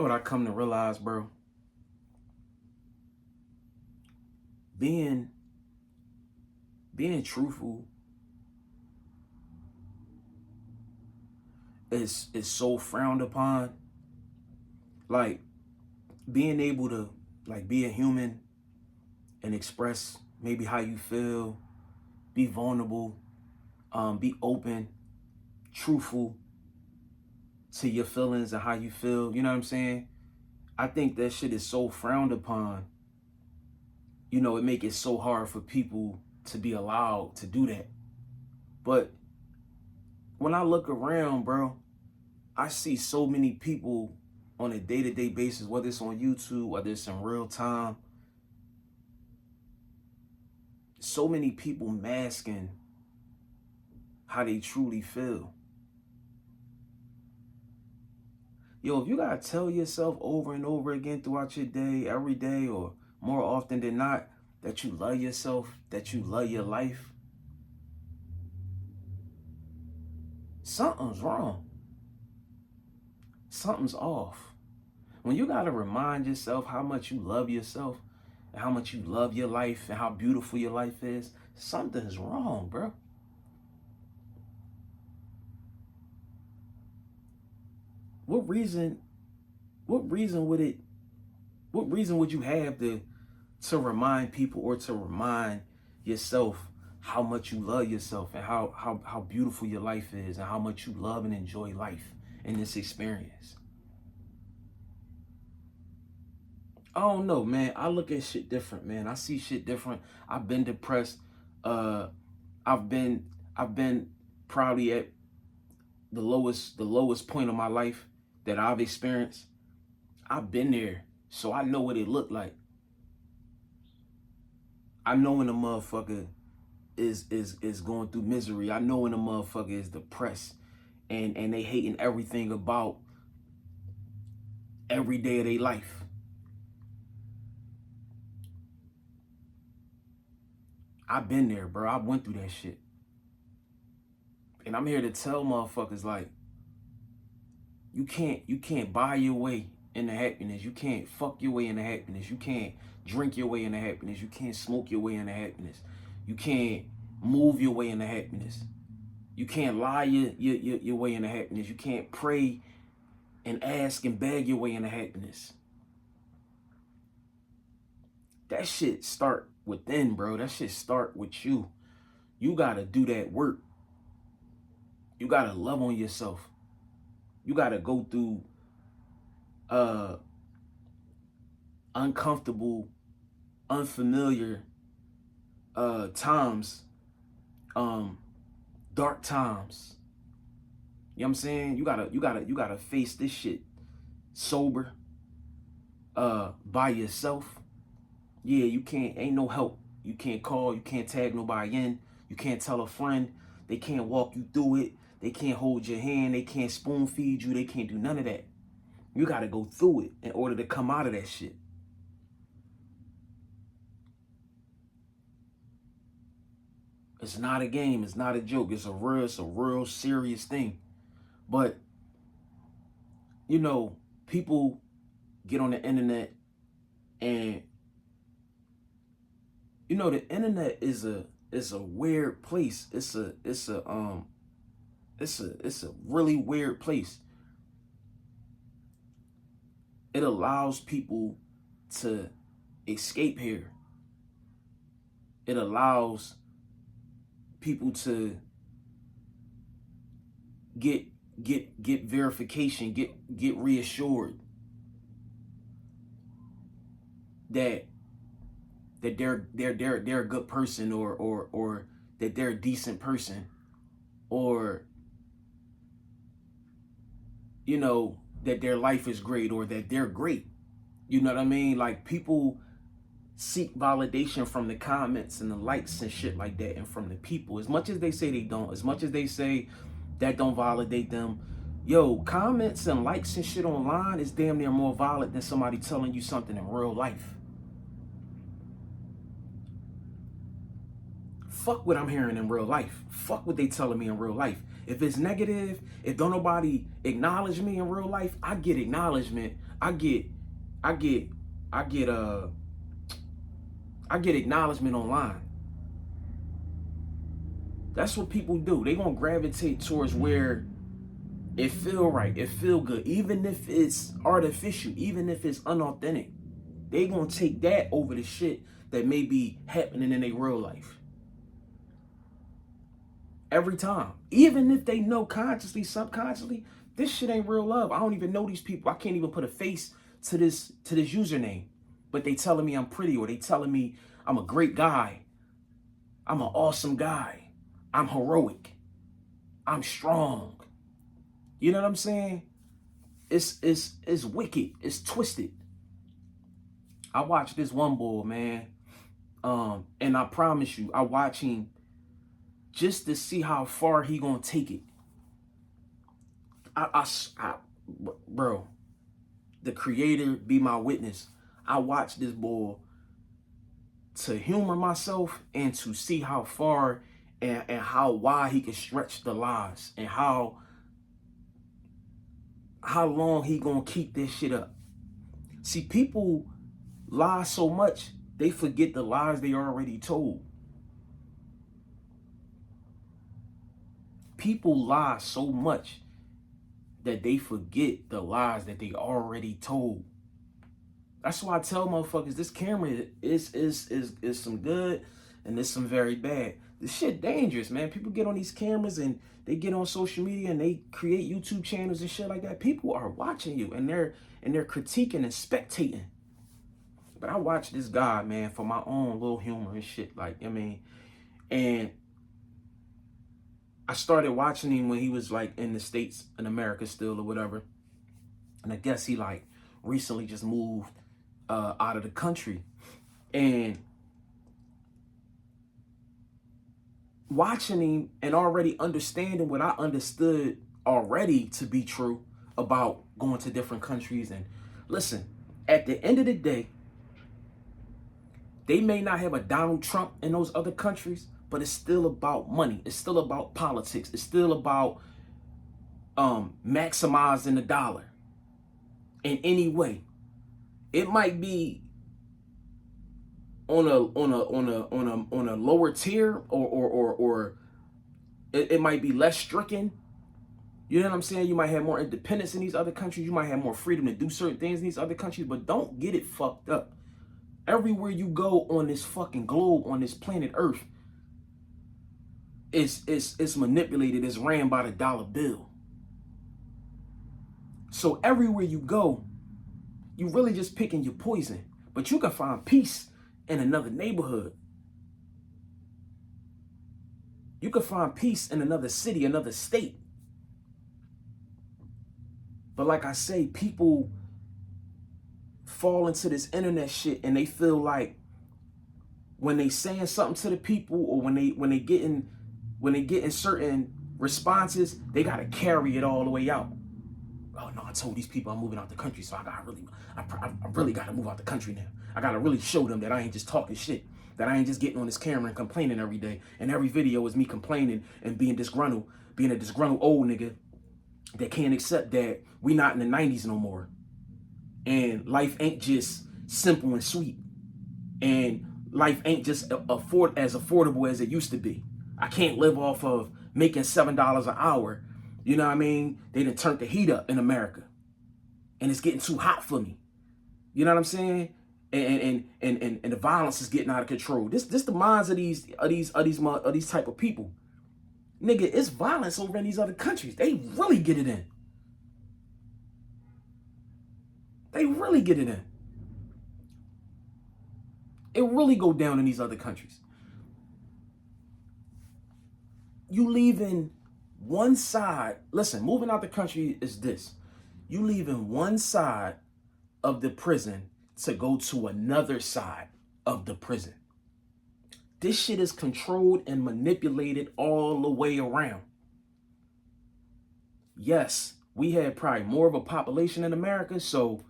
know what I come to realize, bro? Being being truthful is so frowned upon. Like being able to like be a human and express maybe how you feel, be vulnerable, be open, truthful to your feelings and how you feel. You know what I'm saying? I think that shit is so frowned upon. You know, it make it so hard for people to be allowed to do that. But when I look around, bro, I see so many people on a day-to-day basis, whether it's on YouTube, whether it's in real time, so many people masking how they truly feel. Yo, if you gotta tell yourself over and over again throughout your day, every day, or more often than not, that you love yourself, that you love your life, something's wrong. Something's off. When you gotta remind yourself how much you love yourself and how much you love your life and how beautiful your life is, something's wrong, bro. What reason what reason would it what reason would you have to remind people or to remind yourself how much you love yourself and how beautiful your life is and how much you love and enjoy life in this experience? I don't know, man. I look at shit different, man. I see shit different. I've been depressed. Uh, I've been I've been probably at the lowest point of my life that I've experienced. I've been there, so I know what it looked like. I know when a motherfucker is going through misery. I know when a motherfucker is depressed and they hating everything about every day of their life. I've been there, bro. I went through that shit. And I'm here to tell motherfuckers like you can't buy your way into happiness. You can't fuck your way into happiness. You can't drink your way into happiness. You can't smoke your way into happiness. You can't move your way into happiness. You can't lie your way into happiness. You can't pray and ask and beg your way into happiness. That shit start within, bro. That shit start with you. You gotta do that work. You gotta love on yourself. You gotta go through uncomfortable, unfamiliar times, dark times. You know what I'm saying? You gotta face this shit sober, by yourself. Yeah, you can't, ain't no help. You can't call, you can't tag nobody in, you can't tell a friend, they can't walk you through it, they can't hold your hand, they can't spoon feed you, they can't do none of that. You gotta go through it in order to come out of that shit. It's not a game, it's not a joke, it's a real serious thing. But, you know, people get on the internet and you know the internet is a weird place. It's a really weird place. It allows people to escape here. It allows people to get verification, get reassured that they're a good person or that they're a decent person, or you know that their life is great or that they're great. You know what I mean? Like people seek validation from the comments and the likes and shit like that, and from the people. As much as they say they don't, as much as they say that don't validate them, yo, comments and likes and shit online is damn near more valid than somebody telling you something in real life. fuck what I'm hearing in real life. Fuck what they telling me in real life. If it's negative, if don't nobody acknowledge me in real life, I get acknowledgement. I get acknowledgement online. That's what people do. They gonna gravitate towards where it feel right, it feel good, even if it's artificial, even if it's unauthentic. They gonna take that over the shit that may be happening in their real life. Every time. Even if they know consciously, subconsciously, this shit ain't real love. I don't even know these people. I can't even put a face to this username. But they telling me I'm pretty, or they telling me I'm a great guy. I'm an awesome guy. I'm heroic. I'm strong. You know what I'm saying? It's wicked. It's twisted. I watched this one boy, man. And I promise you, I watch him just to see how far he gonna take it. Bro, the creator be my witness. I watch this boy to humor myself and to see how far and how wide he can stretch the lies, and how long he gonna keep this shit up. See, people lie so much, they forget the lies they already told. People lie so much that they forget the lies that they already told. That's why I tell motherfuckers, this camera is some good and there's some very bad. This shit dangerous, man. People get on these cameras and they get on social media and they create YouTube channels and shit like that. People are watching you and they're critiquing and spectating. But I watch this guy, man, for my own little humor and shit. Like, I mean, and I started watching him when he was like in the States, in America still or whatever. And I guess he like recently just moved out of the country. And watching him and already understanding what I understood already to be true about going to different countries. And listen, at the end of the day, they may not have a Donald Trump in those other countries, but it's still about money. It's still about politics. It's still about maximizing the dollar in any way. It might be on a lower tier, or it might be less stricken. You know what I'm saying? You might have more independence in these other countries. You might have more freedom to do certain things in these other countries, but don't get it fucked up. Everywhere you go on this fucking globe, on this planet Earth, it's manipulated, it's ran by the dollar bill. So everywhere you go, you really just picking your poison. But you can find peace in another neighborhood. You can find peace in another city, another state. But like I say, people fall into this internet shit and they feel like when they saying something to the people, or when they getting certain responses, they gotta carry it all the way out. Oh no, I told these people I'm moving out the country, so I really gotta move out the country now. I gotta really show them that I ain't just talking shit, that I ain't just getting on this camera and complaining every day, and every video is me complaining and being a disgruntled old nigga that can't accept that we not in the 90s no more, and life ain't just simple and sweet, and life ain't just affordable as it used to be. I can't live off of making $7 an hour. You know what I mean? They done turned the heat up in America, and it's getting too hot for me. You know what I'm saying? And the violence is getting out of control. This the minds of these type of people. Nigga, it's violence over in these other countries. They really get it in. They really get it in. It really go down in these other countries. You leaving one side. Listen, moving out the country is this. You leaving one side of the prison to go to another side of the prison. This shit is controlled and manipulated all the way around. Yes, we had probably more of a population in America, so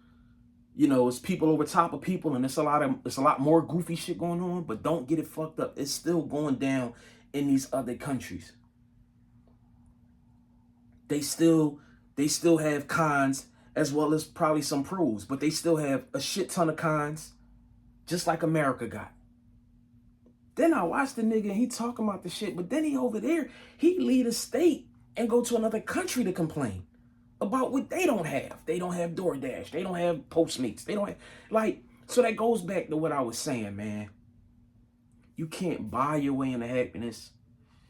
You know, it's people over top of people, and it's a lot more goofy shit going on, but don't get it fucked up. It's still going down in these other countries. They still have cons as well as probably some pros, but they still have a shit ton of cons, just like America got. Then I watched the nigga and he talking about the shit, but then he over there, he lead a state and go to another country to complain about what they don't have. They don't have DoorDash. They don't have Postmates. They don't have, like, so that goes back to what I was saying, man. You can't buy your way into happiness.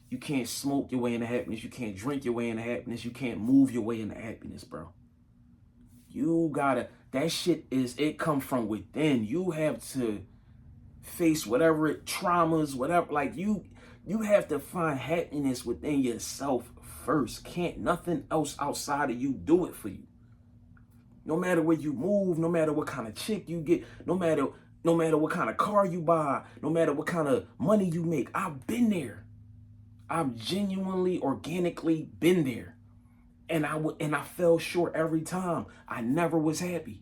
You can't smoke your way into happiness. You can't drink your way into happiness. You can't move your way into happiness, bro. You gotta, that shit it come from within. You have to face whatever traumas, whatever, like you have to find happiness within yourself first. Can't nothing else outside of you do it for you. No matter where you move, no matter what kind of chick you get, no matter what kind of car you buy, no matter what kind of money you make, I've been there. I've genuinely, organically been there. And I fell short every time. I never was happy.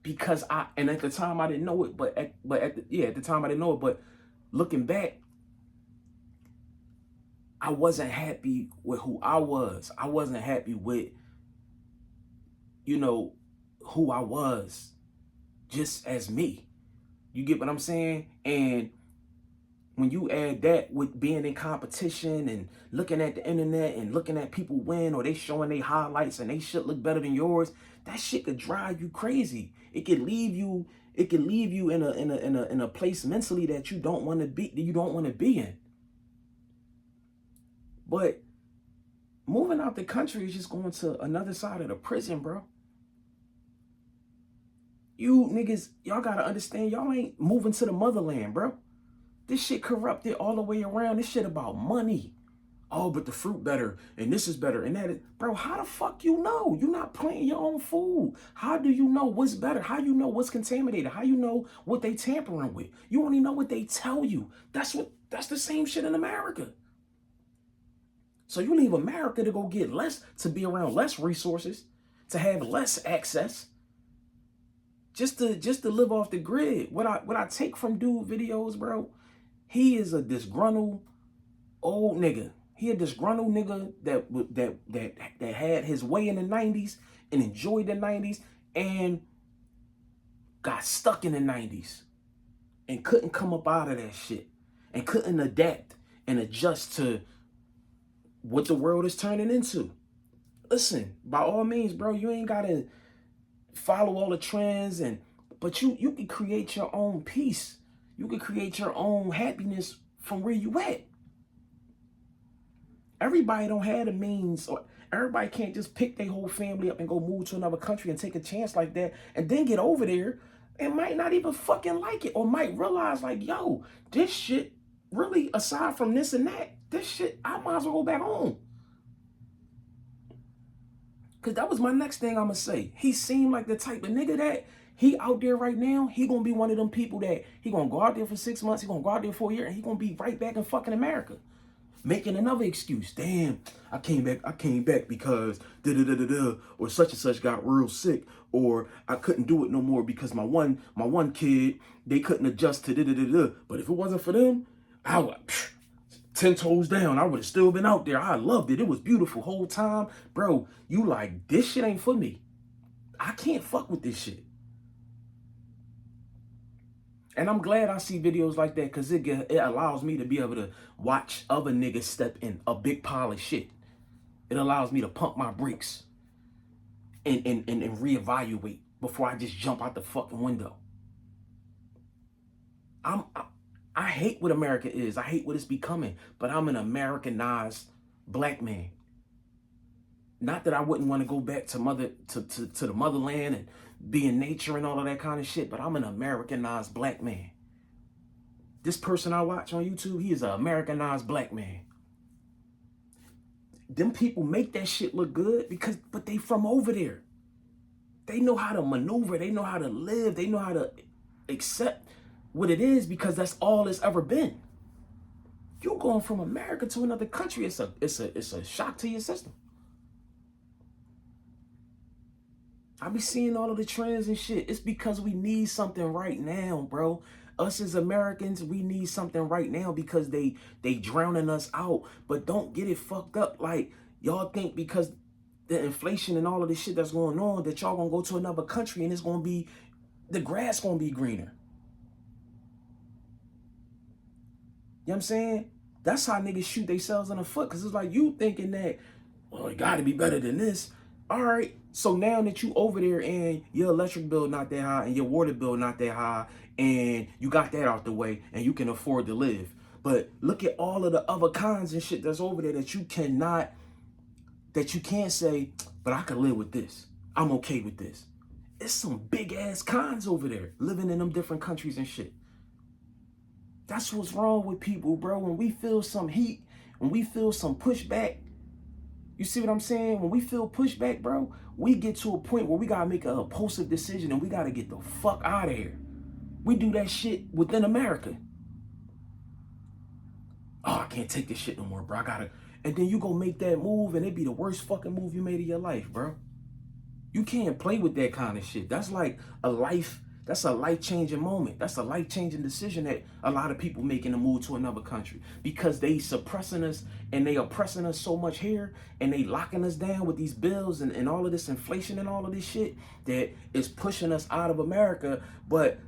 Because and at the time I didn't know it, but at the time I didn't know it, but looking back, I wasn't happy with who I was. I wasn't happy with, you know, who I was just as me. You get what I'm saying? And when you add that with being in competition and looking at the internet and looking at people win, or they showing their highlights and they shit look better than yours, that shit could drive you crazy. It could leave you in a place mentally that you don't want to be in. But moving out the country is just going to another side of the prison, bro. You niggas, y'all gotta understand, y'all ain't moving to the motherland, bro. This shit corrupted all the way around. This shit about money. Oh, but the fruit better, and this is better, and that is, bro, how the fuck you know? You're not planting your own food. How do you know what's better? How you know what's contaminated? How you know what they tampering with? You only know what they tell you. That's the same shit in America. So you leave America to go get less, to be around less resources, to have less access, just to live off the grid. What I take from dude videos, bro, he is a disgruntled old nigga. He a disgruntled nigga that had his way in the 90s and enjoyed the 90s and got stuck in the 90s and couldn't come up out of that shit and couldn't adapt and adjust to what the world is turning into. Listen, by all means, bro, you ain't gotta follow all the trends, but you can create your own peace. You can create your own happiness from where you at. Everybody don't have the means, or everybody can't just pick their whole family up and go move to another country and take a chance like that and then get over there and might not even fucking like it, or might realize like, yo, this shit really, aside from this and that, this shit, I might as well go back home. Because that was my next thing I'm going to say. He seemed like the type of nigga that he out there right now, he going to be one of them people that he going to go out there for 6 months, he going to go out there for a year, and he going to be right back in fucking America. Making another excuse. Damn, I came back because da-da-da-da-da, or such and such got real sick, or I couldn't do it no more because my one kid, they couldn't adjust to da-da-da-da. But if it wasn't for them, I would 10 toes down. I would have still been out there. I loved it. It was beautiful whole time. Bro, you like, this shit ain't for me. I can't fuck with this shit. And I'm glad I see videos like that, because it allows me to be able to watch other niggas step in a big pile of shit. It allows me to pump my brakes and reevaluate before I just jump out the fucking window. I hate what America is. I hate what it's becoming. But I'm an Americanized black man. Not that I wouldn't want to go back to the motherland and be in nature and all of that kind of shit, but I'm an Americanized black man. This person I watch on YouTube, he is an Americanized black man. Them people make that shit look good but they from over there. They know how to maneuver. They know how to live. They know how to accept what it is, because that's all it's ever been. You going from America to another country, it's a shock to your system. I be seeing all of the trends and shit. It's because we need something right now, bro. Us as Americans, we need something right now because they drowning us out. But don't get it fucked up. Like, y'all think because the inflation and all of this shit that's going on that y'all gonna go to another country and it's gonna be, the grass gonna be greener. You know what I'm saying? That's how niggas shoot themselves in the foot. Cause it's like you thinking that, well, it gotta be better than this. All right. So now that you over there and your electric bill not that high and your water bill not that high and you got that out the way and you can afford to live. But look at all of the other cons and shit that's over there that you cannot, that you can't say, but I can live with this. I'm okay with this. It's some big ass cons over there living in them different countries and shit. That's what's wrong with people, bro. When we feel some heat, when we feel some pushback, you see what I'm saying? When we feel pushback, bro, we get to a point where we gotta make an impulsive decision and we gotta get the fuck out of here. We do that shit within America. Oh, I can't take this shit no more, bro. I gotta. And then you go make that move and it be the worst fucking move you made in your life, bro. You can't play with that kind of shit. That's like a life. That's a life-changing moment. That's a life-changing decision that a lot of people make in the move to another country because they suppressing us and they oppressing us so much here and they locking us down with these bills and all of this inflation and all of this shit that is pushing us out of America. But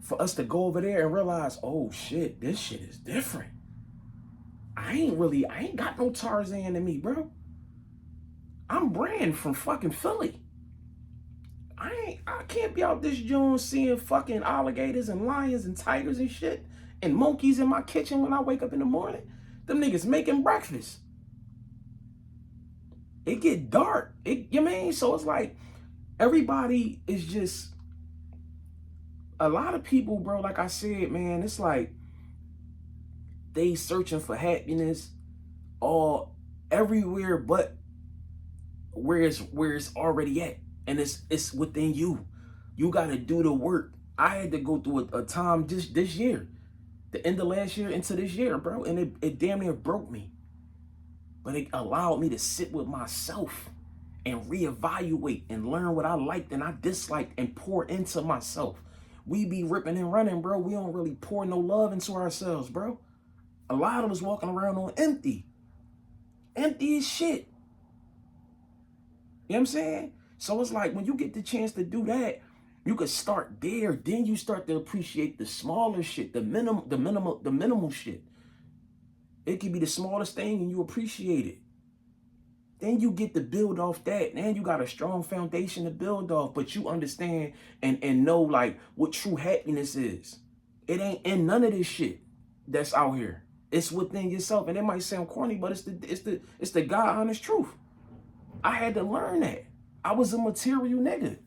for us to go over there and realize, oh shit, this shit is different. I ain't got no Tarzan in me, bro. I'm Brand from fucking Philly. I can't be out this joint seeing fucking alligators and lions and tigers and shit and monkeys in my kitchen when I wake up in the morning. Them niggas making breakfast. It get dark. You know what I mean? So it's like everybody is just, a lot of people, bro, like I said, man, it's like they searching for happiness all everywhere but where it's already at. And it's within you. You gotta do the work. I had to go through a time just this year, the end of last year into this year, bro, and it damn near broke me. But it allowed me to sit with myself and reevaluate and learn what I liked and I disliked and pour into myself. We be ripping and running, bro. We don't really pour no love into ourselves, bro. A lot of us walking around on empty. Empty as shit. You know what I'm saying? So it's like when you get the chance to do that, you could start there. Then you start to appreciate the smaller shit, the minimal shit. It could be the smallest thing and you appreciate it. Then you get to build off that. Now you got a strong foundation to build off, but you understand and know like what true happiness is. It ain't in none of this shit that's out here. It's within yourself. And it might sound corny, but it's the God honest truth. I had to learn that. I was a material nigga.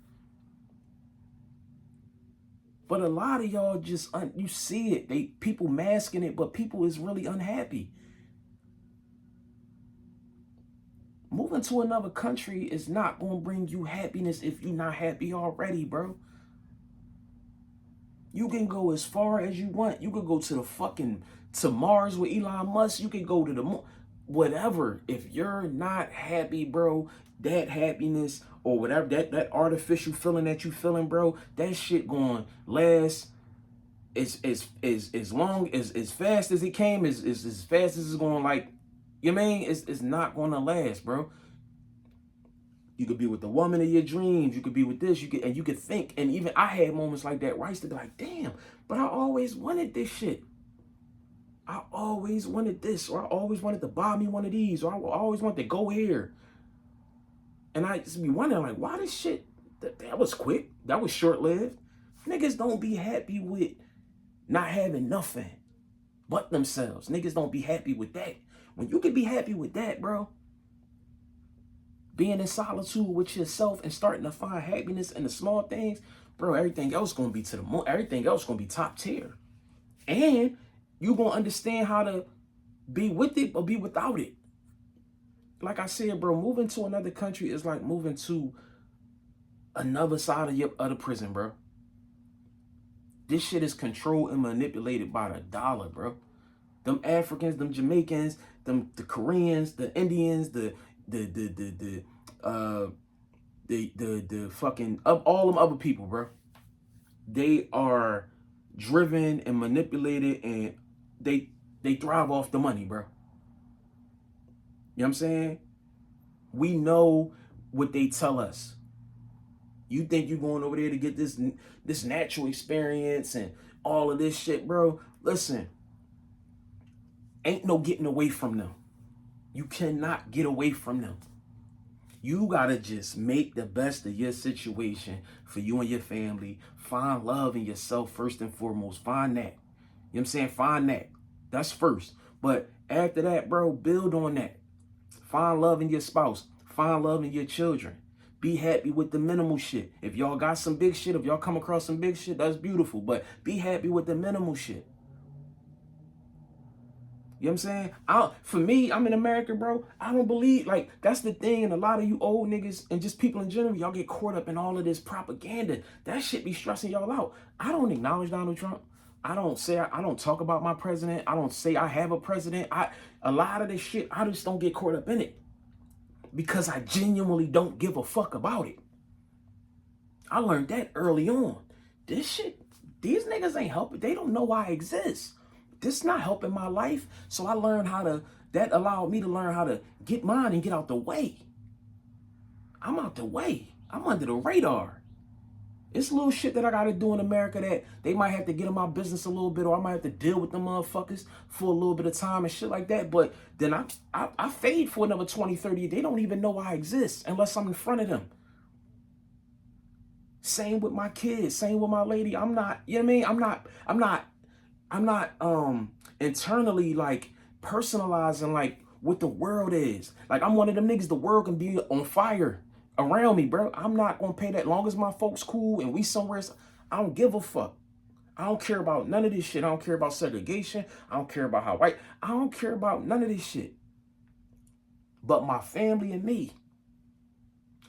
But a lot of y'all just, you see it. People masking it, but people is really unhappy. Moving to another country is not going to bring you happiness if you're not happy already, bro. You can go as far as you want. You could go to Mars with Elon Musk. You could go to the moon. Whatever. If you're not happy, bro, that happiness or whatever, that artificial feeling that you feeling, bro, that shit going last as long as fast as it came, as fast as it's going, like, you know what I mean? It's not going to last, bro. You could be with the woman of your dreams. You could be with this. You could think. And even I had moments like that where I used to be like, damn, but I always wanted this shit. I always wanted this, or I always wanted to buy me one of these, or I always wanted to go here. And I just be wondering, like, why this shit, that was quick. That was short-lived. Niggas don't be happy with not having nothing but themselves. Niggas don't be happy with that. When you can be happy with that, bro, being in solitude with yourself and starting to find happiness in the small things, bro, everything else gonna be to the moon. Everything else gonna be top tier. And you gonna understand how to be with it or be without it. Like I said, bro, moving to another country is like moving to another side of the prison, bro. This shit is controlled and manipulated by the dollar, bro. Them Africans, them Jamaicans, the Koreans, the Indians, the the fucking of all them other people, bro. They are driven and manipulated, and they thrive off the money, bro. You know what I'm saying? We know what they tell us. You think you're going over there to get this natural experience and all of this shit, bro. Listen, ain't no getting away from them. You cannot get away from them. You gotta just make the best of your situation for you and your family. Find love in yourself first and foremost. Find that. You know what I'm saying? Find that. That's first. But after that, bro, build on that. Find love in your spouse. Find love in your children. Be happy with the minimal shit. If y'all got some big shit, if y'all come across some big shit, that's beautiful. But be happy with the minimal shit. You know what I'm saying? For me, I'm in America, bro. I don't believe, like, that's the thing. And a lot of you old niggas and just people in general, y'all get caught up in all of this propaganda. That shit be stressing y'all out. I don't acknowledge Donald Trump. I don't talk about my president. I don't say I have a president. A lot of this shit, I just don't get caught up in it. Because I genuinely don't give a fuck about it. I learned that early on. This shit, these niggas ain't helping. They don't know why I exist. This not helping my life. So I learned that allowed me to learn how to get mine and get out the way. I'm out the way. I'm under the radar. It's little shit that I got to do in America that they might have to get in my business a little bit, or I might have to deal with them motherfuckers for a little bit of time and shit like that. But then I fade for another 20, 30. They don't even know I exist unless I'm in front of them. Same with my kids. Same with my lady. I'm not, you know what I mean? I'm not internally like personalizing like what the world is. Like I'm one of them niggas the world can be on fire around me, bro. I'm not gonna pay that. Long as my folks cool and we somewhere, I don't give a fuck. I don't care about none of this shit. I don't care about segregation. I don't care about how white. I don't care about none of this shit. But my family and me,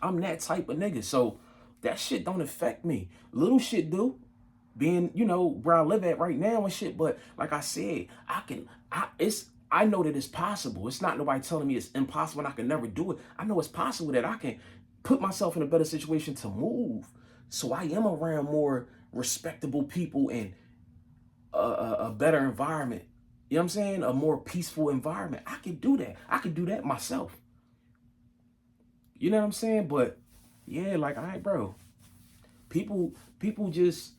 I'm that type of nigga. So that shit don't affect me. Little shit do. Being, you know, where I live at right now and shit. But like I said, I know that it's possible. It's not nobody telling me it's impossible and I can never do it. I know it's possible that I can put myself in a better situation to move. So I am around more respectable people and a better environment. You know what I'm saying? A more peaceful environment. I can do that. I can do that myself. You know what I'm saying? But yeah, like, all right, bro. People just,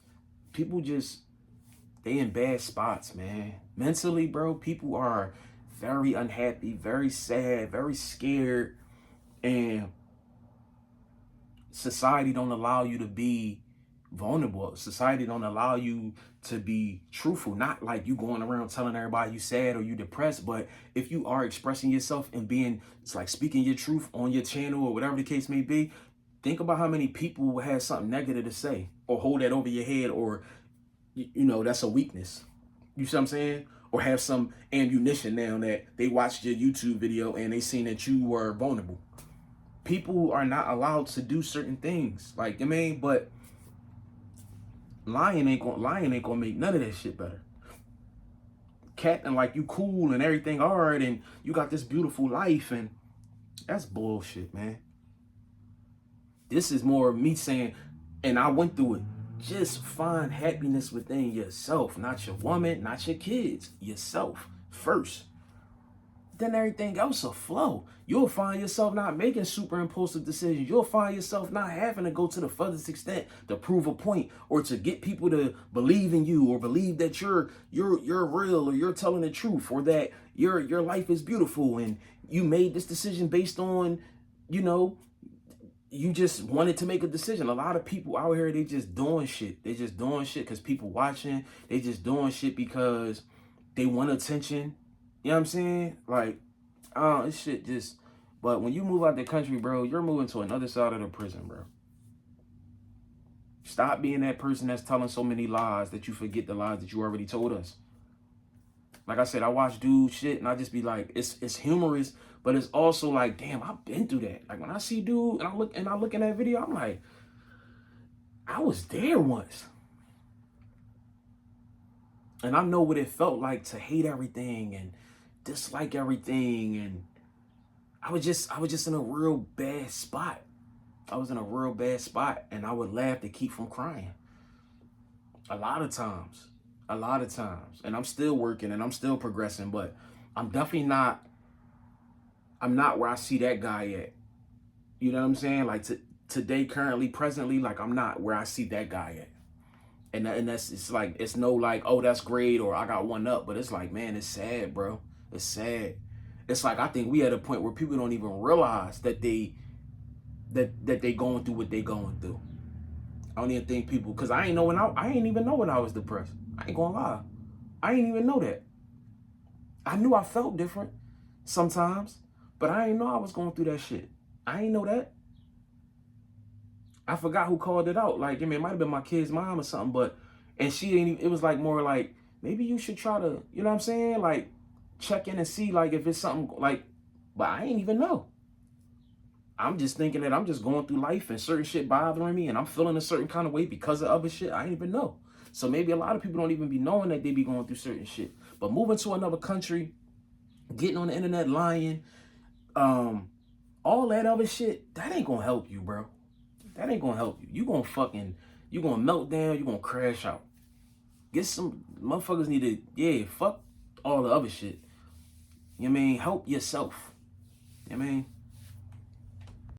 they in bad spots, man. Mentally, bro, people are very unhappy, very sad, very scared. And society don't allow you to be vulnerable. Society don't allow you to be truthful. Not like you going around telling everybody you sad or you depressed, but if you are expressing yourself and being, it's like speaking your truth on your channel or whatever the case may be, think about how many people have something negative to say or hold that over your head, or, you know, that's a weakness. You see what I'm saying? Or have some ammunition now that they watched your YouTube video and they seen that you were vulnerable. People are not allowed to do certain things. Like, I mean, but lying ain't gonna make none of that shit better. Catting like you cool and everything hard and you got this beautiful life, and that's bullshit, man. This is more of me saying, and I went through it. Just find happiness within yourself, not your woman, not your kids, yourself first. Then everything else will flow. You'll find yourself not making super impulsive decisions. You'll find yourself not having to go to the furthest extent to prove a point or to get people to believe in you or believe that you're real or you're telling the truth or that your life is beautiful and you made this decision based on, you know, you just wanted to make a decision. A lot of people out here, they just doing shit. They just doing shit because people watching. They just doing shit because they want attention. You know what I'm saying? Like, this shit just, but when you move out the country, bro, you're moving to another side of the prison, bro. Stop being that person that's telling so many lies that you forget the lies that you already told us. Like I said, I watch dude shit and I just be like, it's humorous, but it's also like, damn, I've been through that. Like when I see dude and I look in that video, I'm like, I was there once. And I know what it felt like to hate everything and dislike everything, and I was just in a real bad spot. I was in a real bad spot, and I would laugh to keep from crying. A lot of times. A lot of times. And I'm still working and I'm still progressing, but I'm definitely not, I'm not where I see that guy at. You know what I'm saying? Like today, currently, presently, like I'm not where I see that guy at. And that's, it's like, it's no like, oh, that's great, or I got one up, but it's like, man, it's sad, bro. It's sad. It's like, I think we at a point where people don't even realize that they going through what they going through. I don't even think people, cause I ain't even know when I was depressed. I ain't gonna lie. I ain't even know that. I knew I felt different sometimes, but I ain't know I was going through that shit. I ain't know that. I forgot who called it out. Like, I mean, it might have been my kid's mom or something, but, and she ain't even, it was like more like, maybe you should try to, you know what I'm saying? Like, check in and see, like, if it's something, like, but I ain't even know. I'm just thinking that I'm just going through life and certain shit bothering me and I'm feeling a certain kind of way because of other shit. I ain't even know. So maybe a lot of people don't even be knowing that they be going through certain shit. But moving to another country, getting on the internet lying, all that other shit, that ain't gonna help you, bro. That ain't gonna help you. You gonna melt down, you gonna crash out. Get some, motherfuckers need to, yeah, fuck all the other shit. You know what I mean? Help yourself. You know what I mean?